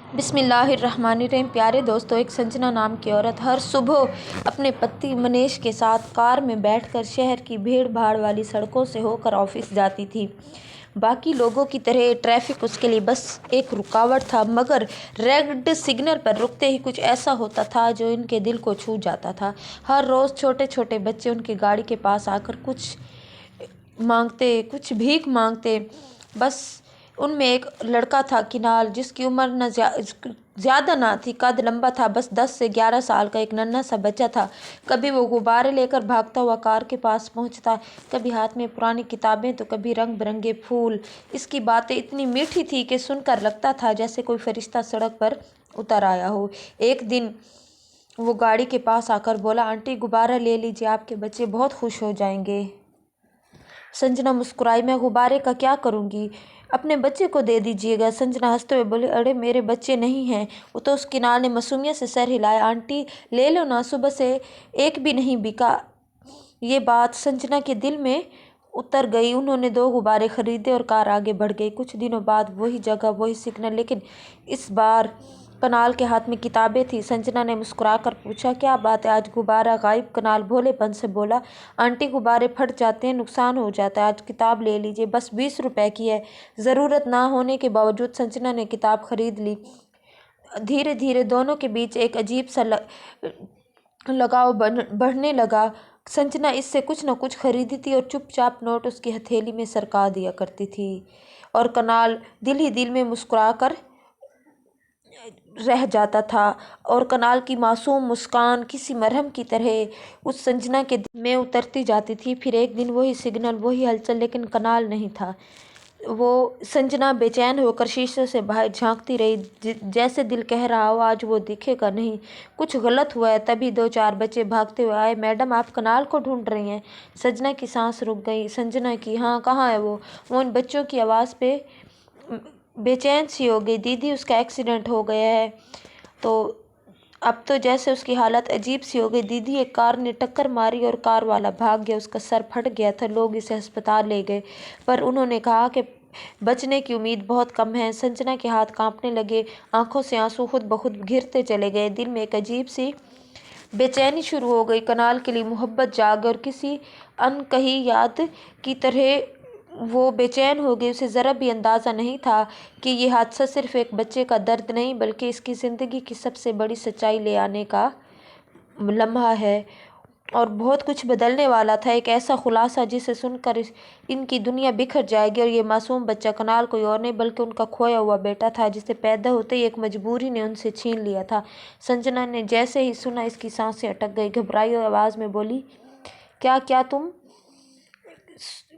बिस्मिल्लाहिर्रहमानिर्रहीम। प्यारे दोस्तों, एक संजना नाम की औरत हर सुबह अपने पति मनीष के साथ कार में बैठकर शहर की भीड़ भाड़ वाली सड़कों से होकर ऑफिस जाती थी। बाकी लोगों की तरह ट्रैफिक उसके लिए बस एक रुकावट था, मगर रेड सिग्नल पर रुकते ही कुछ ऐसा होता था जो इनके दिल को छू जाता था। हर रोज़ छोटे छोटे बच्चे उनकी गाड़ी के पास आकर कुछ मांगते, कुछ भीख मांगते। बस उनमें एक लड़का था किनाल, जिसकी उम्र न ज़्यादा ना थी, कद लंबा था, बस 10 से 11 साल का एक नन्हा सा बच्चा था। कभी वो गुब्बारे लेकर भागता हुआ कार के पास पहुंचता, कभी हाथ में पुरानी किताबें तो कभी रंग बिरंगे फूल। इसकी बातें इतनी मीठी थी कि सुनकर लगता था जैसे कोई फरिश्ता सड़क पर उतर आया हो। एक दिन वो गाड़ी के पास आकर बोला, आंटी गुब्बारा ले लीजिए, आपके बच्चे बहुत खुश हो जाएंगे। संजना मुस्कुराई, मैं गुब्बारे का क्या करूँगी, अपने बच्चे को दे दीजिएगा। संजना हंसते हुए बोली, अरे मेरे बच्चे नहीं हैं। वो तो उस किनारे ने मासूमियत से सर हिलाया। आंटी ले लो ना, सुबह से एक भी नहीं बिका। ये बात संजना के दिल में उतर गई। उन्होंने 2 गुब्बारे खरीदे और कार आगे बढ़ गई। कुछ दिनों बाद वही जगह, वही सिग्नल, लेकिन इस बार कनाल के हाथ में किताबें थी। संजना ने मुस्कुराकर पूछा, क्या बात है, आज गुब्बारा गायब? कनाल भोलेपन से बोला, आंटी गुब्बारे फट जाते हैं, नुकसान हो जाता है, आज किताब ले लीजिए, बस 20 रुपए की है। ज़रूरत ना होने के बावजूद संजना ने किताब खरीद ली। धीरे धीरे दोनों के बीच एक अजीब सा लगाव बढ़ने लगा। संजना इससे कुछ न कुछ खरीदी थी और चुपचाप नोट उसकी हथेली में सरका दिया करती थी, और कनाल दिल ही दिल में मुस्कुरा कर रह जाता था। और कनाल की मासूम मुस्कान किसी मरहम की तरह उस संजना के दिल में उतरती जाती थी। फिर एक दिन वही सिग्नल, वही हलचल, लेकिन कनाल नहीं था। वो संजना बेचैन होकर शीशे से बाहर झांकती रही, जैसे दिल कह रहा हो आज वो दिखेगा नहीं, कुछ गलत हुआ है। तभी 2-4 बच्चे भागते हुए आए। मैडम, आप कनाल को ढूंढ रही हैं? संजना की सांस रुक गई। संजना की, हाँ, कहाँ है वो? उन बच्चों की आवाज़ पे बेचैन सी हो गई। दीदी, उसका एक्सीडेंट हो गया है। तो अब तो जैसे उसकी हालत अजीब सी हो गई। दीदी, एक कार ने टक्कर मारी और कार वाला भाग गया, उसका सर फट गया था, लोग इसे अस्पताल ले गए, पर उन्होंने कहा कि बचने की उम्मीद बहुत कम है। संजना के हाथ कांपने लगे, आंखों से आंसू खुद ब खुद गिरते चले गए। दिल में एक अजीब सी बेचैनी शुरू हो गई। कनाल के लिए मोहब्बत जाग और किसी अनकही याद की तरह वो बेचैन हो गई। उसे ज़रा भी अंदाज़ा नहीं था कि ये हादसा सिर्फ एक बच्चे का दर्द नहीं, बल्कि इसकी ज़िंदगी की सबसे बड़ी सच्चाई ले आने का लम्हा है, और बहुत कुछ बदलने वाला था। एक ऐसा खुलासा जिसे सुनकर इनकी दुनिया बिखर जाएगी। और ये मासूम बच्चा कनाल कोई और नहीं बल्कि उनका खोया हुआ बेटा था, जिसे पैदा होते ही एक मजबूरी ने उनसे छीन लिया था। संजना ने जैसे ही सुना, इसकी सांसें अटक गई। घबराई हुई आवाज़ में बोली, क्या क्या तुम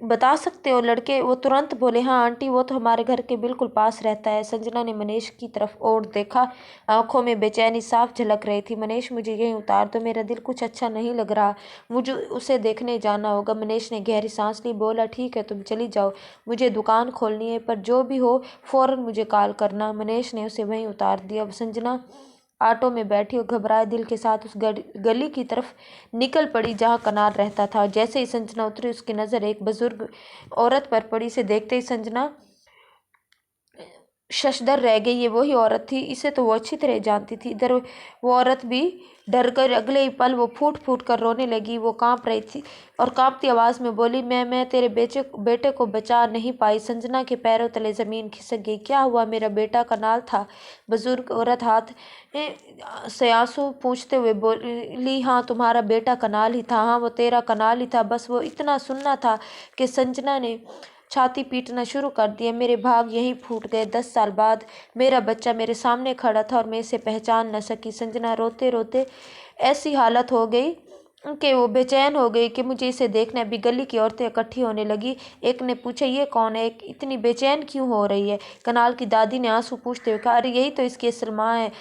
बता सकते हो? लड़के वो तुरंत बोले, हाँ आंटी, वो तो हमारे घर के बिल्कुल पास रहता है। संजना ने मनीष की तरफ और देखा, आंखों में बेचैनी साफ झलक रही थी। मनीष, मुझे यहीं उतार दो, मेरा दिल कुछ अच्छा नहीं लग रहा, मुझे उसे देखने जाना होगा। मनीष ने गहरी सांस ली, बोला, ठीक है, तुम चली जाओ, मुझे दुकान खोलनी है, पर जो भी हो फ़ौरन मुझे कॉल करना। मनीष ने उसे वहीं उतार दिया। संजना ऑटो में बैठी और घबराए दिल के साथ उस गली की तरफ निकल पड़ी जहाँ कनाल रहता था। जैसे ही संजना उतरी, उसकी नज़र एक बुजुर्ग औरत पर पड़ी। इसे देखते ही संजना शशदर रह गई। ये वही औरत थी, इसे तो वो अच्छी तरह जानती थी। इधर वो औरत भी डर कर अगले ही पल वो फूट फूट कर रोने लगी। वो कांप रही थी और कांपती आवाज़ में बोली, मैं तेरे बेटे को बचा नहीं पाई। संजना के पैरों तले ज़मीन खिसक गई। क्या हुआ? मेरा बेटा कनाल था। बुजुर्ग औरत हाथ से आंसू पूछते हुए बोली, हाँ, तुम्हारा बेटा कनाल ही था, हाँ, वो तेरा कनाल ही था। बस वो इतना सुनना था कि संजना ने छाती पीटना शुरू कर दिया। मेरे भाग यहीं फूट गए। 10 साल बाद मेरा बच्चा मेरे सामने खड़ा था और मैं इसे पहचान न सकी। संजना रोते रोते ऐसी हालत हो गई कि वो बेचैन हो गई कि मुझे इसे देखना। अभी गली की औरतें इकट्ठी होने लगी। एक ने पूछा, ये कौन है, इतनी बेचैन क्यों हो रही है? कनाल की दादी ने आंसू पूछते हुए कहा, अरे यही तो इसकी असल माँ है।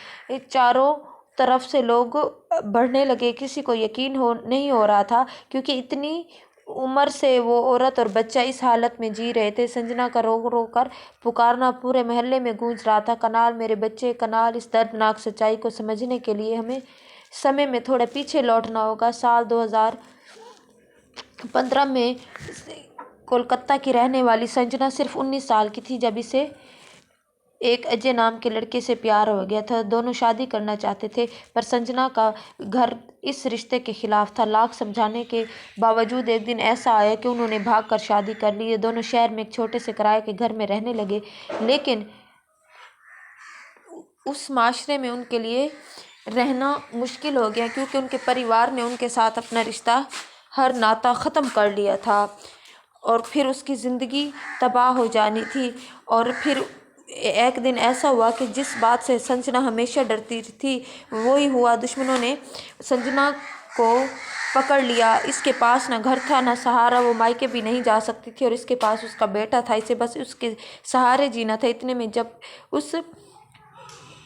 चारों तरफ से लोग बढ़ने लगे। किसी को यकीन नहीं हो रहा था, क्योंकि इतनी उम्र से वो औरत और बच्चा इस हालत में जी रहे थे। संजना का रो रो कर पुकारना पूरे मोहल्ले में गूंज रहा था, कनाल मेरे बच्चे, कनाल। इस दर्दनाक सच्चाई को समझने के लिए हमें समय में थोड़ा पीछे लौटना होगा। साल 2015 में कोलकाता की रहने वाली संजना सिर्फ 19 साल की थी जब इसे एक अजय नाम के लड़के से प्यार हो गया था। दोनों शादी करना चाहते थे, पर संजना का घर इस रिश्ते के खिलाफ था। लाख समझाने के बावजूद एक दिन ऐसा आया कि उन्होंने भागकर शादी कर ली। ये दोनों शहर में एक छोटे से किराए के घर में रहने लगे, लेकिन उस माशरे में उनके लिए रहना मुश्किल हो गया, क्योंकि उनके परिवार ने उनके साथ अपना रिश्ता, हर नाता ख़त्म कर लिया था और फिर उसकी ज़िंदगी तबाह हो जानी थी। और फिर एक दिन ऐसा हुआ कि जिस बात से संजना हमेशा डरती थी वही हुआ। दुश्मनों ने संजना को पकड़ लिया। इसके पास ना घर था ना सहारा, वो मायके भी नहीं जा सकती थी और इसके पास उसका बेटा था, इसे बस उसके सहारे जीना था। इतने में जब उस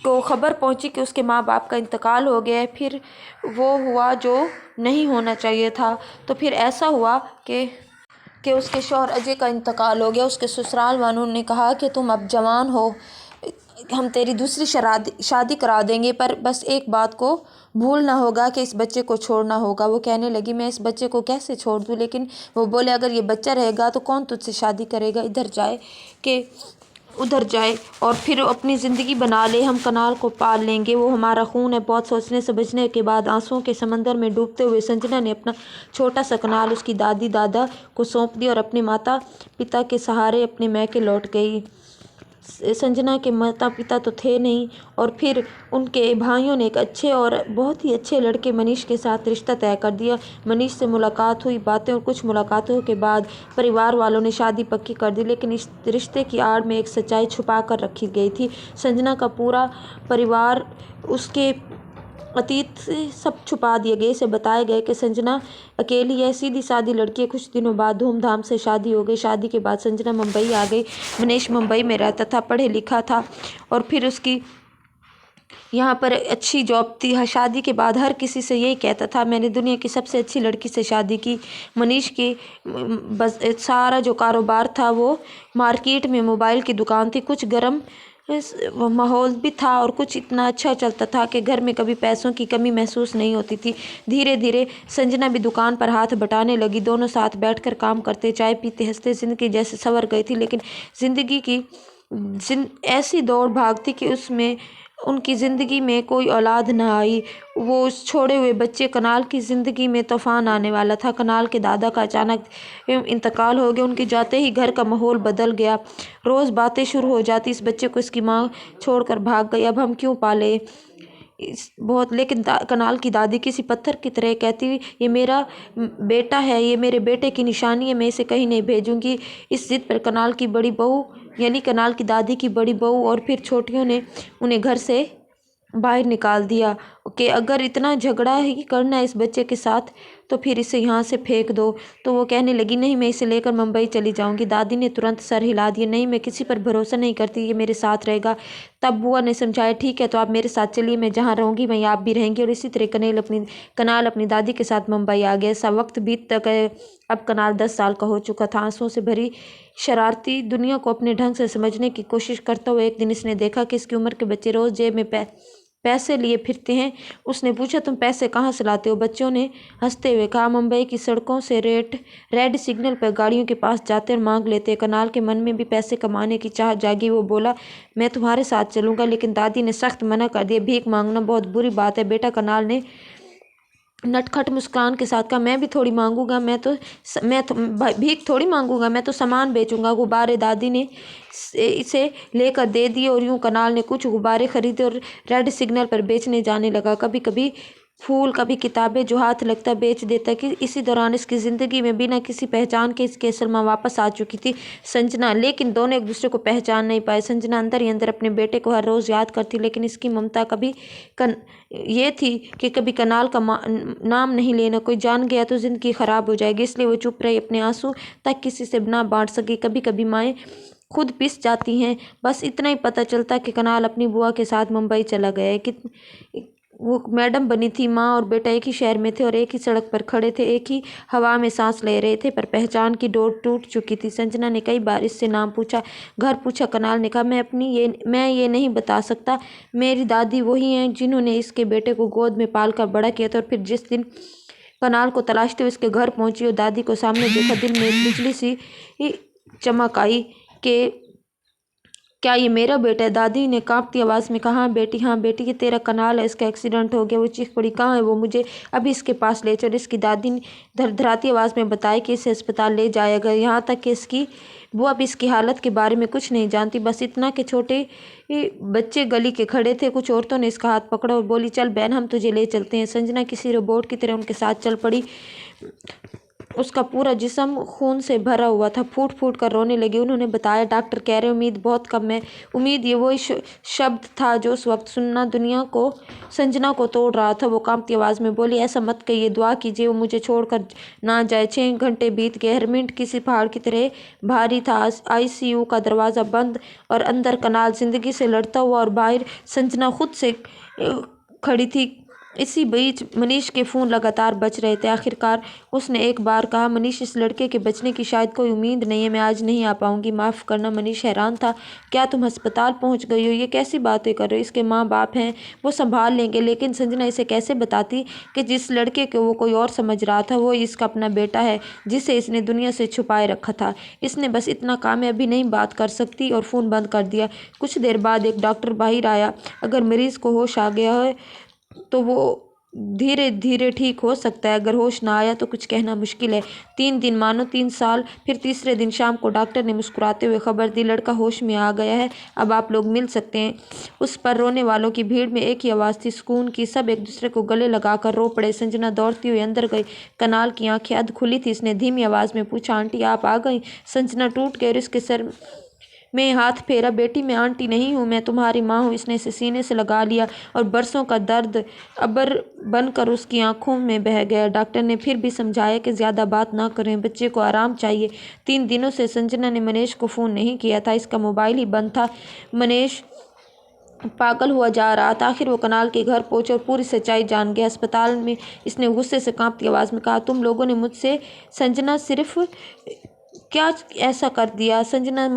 को खबर पहुंची कि उसके माँ बाप का इंतकाल हो गया है, फिर वो हुआ जो नहीं होना चाहिए था। तो फिर ऐसा हुआ कि उसके शौहर अजय का इंतकाल हो गया। उसके ससुराल वालों ने कहा कि तुम अब जवान हो, हम तेरी दूसरी शादी करा देंगे, पर बस एक बात को भूलना होगा कि इस बच्चे को छोड़ना होगा। वो कहने लगी, मैं इस बच्चे को कैसे छोड़ दूँ? लेकिन वो बोले, अगर ये बच्चा रहेगा तो कौन तुझसे शादी करेगा? इधर जाए कि उधर जाए और फिर अपनी ज़िंदगी बना ले, हम कनाल को पाल लेंगे, वो हमारा खून है। बहुत सोचने समझने के बाद आंसुओं के समंदर में डूबते हुए संजना ने अपना छोटा सा कनाल उसकी दादी दादा को सौंप दिया और अपने माता पिता के सहारे अपने मैके लौट गई। संजना के माता पिता तो थे नहीं, और फिर उनके भाइयों ने एक अच्छे और बहुत ही अच्छे लड़के मनीष के साथ रिश्ता तय कर दिया। मनीष से मुलाकात हुई, बातें और कुछ मुलाकातों के बाद परिवार वालों ने शादी पक्की कर दी, लेकिन इस रिश्ते की आड़ में एक सच्चाई छुपा कर रखी गई थी। संजना का पूरा परिवार, उसके अतीत से सब छुपा दिए गए। इसे बताया गया कि संजना अकेली है, सीधी सादी लड़की है। कुछ दिनों बाद धूमधाम से शादी हो गई। शादी के बाद संजना मुंबई आ गई। मनीष मुंबई में रहता था, पढ़े लिखा था और फिर उसकी यहाँ पर अच्छी जॉब थी। शादी के बाद हर किसी से यही कहता था, मैंने दुनिया की सबसे अच्छी लड़की से शादी की। मनीष की बस सारा जो कारोबार था वो मार्केट में मोबाइल की दुकान थी। कुछ गर्म माहौल भी था और कुछ इतना अच्छा चलता था कि घर में कभी पैसों की कमी महसूस नहीं होती थी। धीरे धीरे संजना भी दुकान पर हाथ बटाने लगी। दोनों साथ बैठकर काम करते, चाय पीते, हंसते, जिंदगी जैसे संवर गई थी। लेकिन जिंदगी की ऐसी दौड़ भाग थी कि उसमें उनकी ज़िंदगी में कोई औलाद न आई। वो उस छोड़े हुए बच्चे कनाल की ज़िंदगी में तूफान आने वाला था। कनाल के दादा का अचानक इंतकाल हो गया। उनके जाते ही घर का माहौल बदल गया। रोज़ बातें शुरू हो जाती, इस बच्चे को इसकी माँ छोड़कर भाग गई, अब हम क्यों पाले? बहुत लेकिन कनाल की दादी किसी पत्थर की तरह कहती, ये मेरा बेटा है, ये मेरे बेटे की निशानी है, मैं इसे कहीं नहीं भेजूंगी। इस जिद पर कनाल की बड़ी बहू यानी कनाल की दादी की बड़ी बहू और फिर छोटियों ने उन्हें घर से बाहर निकाल दिया कि अगर इतना झगड़ा ही करना है इस बच्चे के साथ तो फिर इसे यहाँ से फेंक दो। तो वो कहने लगी, नहीं, मैं इसे लेकर मुंबई चली जाऊँगी। दादी ने तुरंत सर हिला दिया, नहीं, मैं किसी पर भरोसा नहीं करती, ये मेरे साथ रहेगा। तब बुआ ने समझाया, ठीक है तो आप मेरे साथ चलिए, मैं जहाँ रहूँगी वहीं आप भी रहेंगी। और इसी तरह कनाल अपनी दादी के साथ मुंबई आ गया। सा वक्त बीत तक अब कनाल 10 साल का हो चुका था। आंसुओं से भरी शरारती दुनिया को अपने ढंग से समझने की कोशिश करता हुआ एक दिन इसने देखा कि इसकी उम्र के बच्चे रोज़ जेब में पैसे लिए फिरते हैं। उसने पूछा, तुम पैसे कहाँ से लाते हो? बच्चों ने हंसते हुए कहा, मुंबई की सड़कों से रेड सिग्नल पर गाड़ियों के पास जाते और मांग लेते। कनाल के मन में भी पैसे कमाने की चाह जागी। वो बोला, मैं तुम्हारे साथ चलूँगा, लेकिन दादी ने सख्त मना कर दिया। भीख मांगना बहुत बुरी बात है बेटा। कनाल ने नटखट मुस्कान के साथ कहा, मैं भी थोड़ी मांगूंगा, भीख थोड़ी मांगूंगा, मैं तो सामान बेचूंगा। गुब्बारे दादी ने इसे लेकर दे दिए और यूं कनाल ने कुछ गुब्बारे खरीदे और रेड सिग्नल पर बेचने जाने लगा। कभी कभी फूल, कभी किताबें, जो हाथ लगता बेच देता। कि इसी दौरान इसकी ज़िंदगी में बिना किसी पहचान के इसके असल माँ वापस आ चुकी थी, संजना। लेकिन दोनों एक दूसरे को पहचान नहीं पाए। संजना अंदर ही अंदर अपने बेटे को हर रोज़ याद करती, लेकिन इसकी ममता कभी ये थी कि कभी कनाल का नाम नहीं लेना। कोई जान गया तो ज़िंदगी ख़राब हो जाएगी, इसलिए वो चुप रही, अपने आंसू तक किसी से ना बांट सकी। कभी कभी माएँ खुद पिस जाती हैं। बस इतना ही पता चलता कि कनाल अपनी बुआ के साथ मुंबई चला गया है। कि वो मैडम बनी थी। माँ और बेटा एक ही शहर में थे और एक ही सड़क पर खड़े थे, एक ही हवा में सांस ले रहे थे, पर पहचान की डोर टूट चुकी थी। संजना ने कई बार इससे नाम पूछा, घर पूछा। कनाल ने कहा, मैं ये नहीं बता सकता। मेरी दादी वही हैं जिन्होंने इसके बेटे को गोद में पाल कर बड़ा किया था। और फिर जिस दिन कनाल को तलाशते हुए इसके घर पहुंची और दादी को सामने देखा, दिल में एक बिजली सी चमक आई कि क्या ये मेरा बेटा है? दादी ने कांपती आवाज़ में कहा। हाँ बेटी, ये तेरा कनाल है, इसका एक्सीडेंट हो गया। वो चीख पड़ी, कहाँ है वो? मुझे अभी इसके पास ले चलो। इसकी दादी ने धड़धड़ाती आवाज़ में बताया कि इसे अस्पताल ले जाया गया। यहाँ तक कि इसकी वो अब इसकी हालत के बारे में कुछ नहीं जानती, बस इतना कि छोटे बच्चे गली के खड़े थे। कुछ औरतों ने इसका हाथ पकड़ा और बोली, चल बहन, हम तुझे ले चलते हैं। संजना किसी रोबोट की तरह उनके साथ चल पड़ी। उसका पूरा जिस्म खून से भरा हुआ था, फूट फूट कर रोने लगी। उन्होंने बताया, डॉक्टर कह रहे उम्मीद बहुत कम है। उम्मीद, ये वही शब्द था जो उस वक्त सुनना दुनिया को, संजना को तोड़ रहा था। वो कांपती आवाज़ में बोली, ऐसा मत कहिए, दुआ कीजिए वो मुझे छोड़कर ना जाए। 6 घंटे बीत गए। हर मिनट किसी पहाड़ की तरह भारी था। ICU का दरवाज़ा बंद और अंदर कनाल ज़िंदगी से लड़ता हुआ, और बाहर संजना खुद से खड़ी थी। इसी बीच मनीष के फ़ोन लगातार बज रहे थे। आखिरकार उसने एक बार कहा, मनीष, इस लड़के के बचने की शायद कोई उम्मीद नहीं है, मैं आज नहीं आ पाऊंगी, माफ़ करना। मनीष हैरान था, क्या तुम अस्पताल पहुंच गई हो? ये कैसी बातें कर रहे हो? इसके माँ बाप हैं, वो संभाल लेंगे। लेकिन संजना इसे कैसे बताती कि जिस लड़के को वो कोई और समझ रहा था, वो इसका अपना बेटा है, जिसे इसने दुनिया से छुपाए रखा था। इसने बस इतना काम है, अभी नहीं बात कर सकती, और फ़ोन बंद कर दिया। कुछ देर बाद एक डॉक्टर बाहर आया। अगर मरीज़ को होश आ गया है तो वो धीरे धीरे ठीक हो सकता है, अगर होश ना आया तो कुछ कहना मुश्किल है। 3 दिन मानो 3 साल। फिर तीसरे दिन शाम को डॉक्टर ने मुस्कुराते हुए खबर दी, लड़का होश में आ गया है, अब आप लोग मिल सकते हैं। उस पर रोने वालों की भीड़ में एक ही आवाज़ थी, सुकून की। सब एक दूसरे को गले लगाकर रो पड़े। संजना दौड़ती हुई अंदर गई। कनाल की आंखें अध खुली थी। इसने धीमी आवाज़ में पूछा, आंटी आप आ गई? संजना टूट गई और इसके सर में हाथ फेरा। बेटी, मैं आंटी नहीं हूँ, मैं तुम्हारी माँ हूँ। इसने इसे सीने से लगा लिया और बरसों का दर्द अबर बनकर उसकी आंखों में बह गया। डॉक्टर ने फिर भी समझाया कि ज़्यादा बात ना करें, बच्चे को आराम चाहिए। 3 दिनों से संजना ने मनीष को फ़ोन नहीं किया था, इसका मोबाइल ही बंद था। मनीष पागल हुआ जा रहा था। आखिर वो कनाल के घर पहुंचे और पूरी सच्चाई जान गया। अस्पताल में इसने गुस्से से कांपती आवाज़ में कहा, तुम लोगों ने मुझसे संजना सिर्फ क्या ऐसा कर दिया? संजना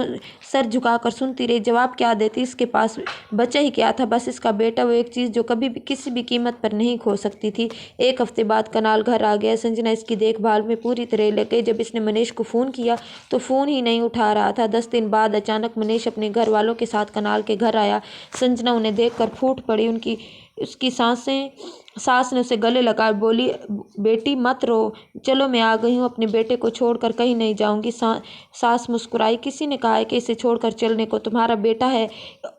सर झुकाकर सुनती रही, जवाब क्या देती? इसके पास बचा ही क्या था? बस इसका बेटा, वो एक चीज़ जो कभी भी किसी भी कीमत पर नहीं खो सकती थी। 1 हफ्ते बाद कनाल घर आ गया। संजना इसकी देखभाल में पूरी तरह लग गई। जब इसने मनीष को फ़ोन किया तो फ़ोन ही नहीं उठा रहा था। 10 दिन बाद अचानक मनीष अपने घर वालों के साथ कनाल के घर आया। संजना उन्हें देखकर फूट पड़ी। उसकी सास ने उसे गले लगाकर बोली, बेटी मत रो, चलो मैं आ गई हूँ, अपने बेटे को छोड़कर कहीं नहीं जाऊँगी। सास मुस्कुराई, किसी ने कहा है कि इसे छोड़कर चलने को? तुम्हारा बेटा है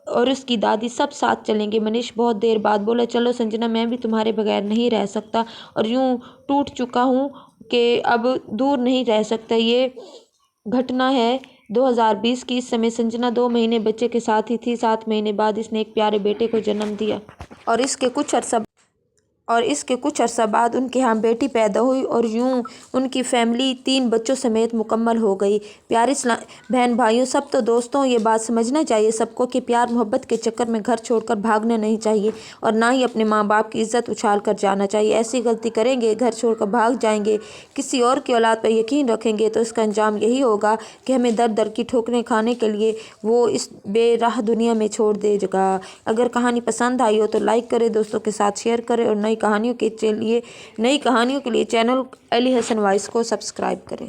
और उसकी दादी सब साथ चलेंगे। मनीष बहुत देर बाद बोला, चलो संजना, मैं भी तुम्हारे बगैर नहीं रह सकता, और यूँ टूट चुका हूँ कि अब दूर नहीं रह सकता। ये घटना है 2020 की। इस समय संजना 2 महीने बच्चे के साथ ही थी। 7 महीने बाद इसने एक प्यारे बेटे को जन्म दिया, और इसके कुछ अर्सा बाद उनके यहाँ बेटी पैदा हुई, और यूं उनकी फैमिली 3 बच्चों समेत मुकम्मल हो गई। प्यारे बहन भाइयों, सब तो दोस्तों, ये बात समझना चाहिए सबको कि प्यार मोहब्बत के चक्कर में घर छोड़कर भागना नहीं चाहिए, और ना ही अपने माँ बाप की इज्जत उछाल कर जाना चाहिए। ऐसी गलती करेंगे, घर छोड़कर भाग जाएंगे, किसी और की औलाद पर यकीन रखेंगे, तो इसका अंजाम यही होगा कि हमें दर दर की ठोकरें खाने के लिए वो इस बेराह दुनिया में छोड़ देगा। अगर कहानी पसंद आई हो तो लाइक करें, दोस्तों के साथ शेयर करें, और नई कहानियों के लिए चैनल अली हसन वॉइस को सब्सक्राइब करें।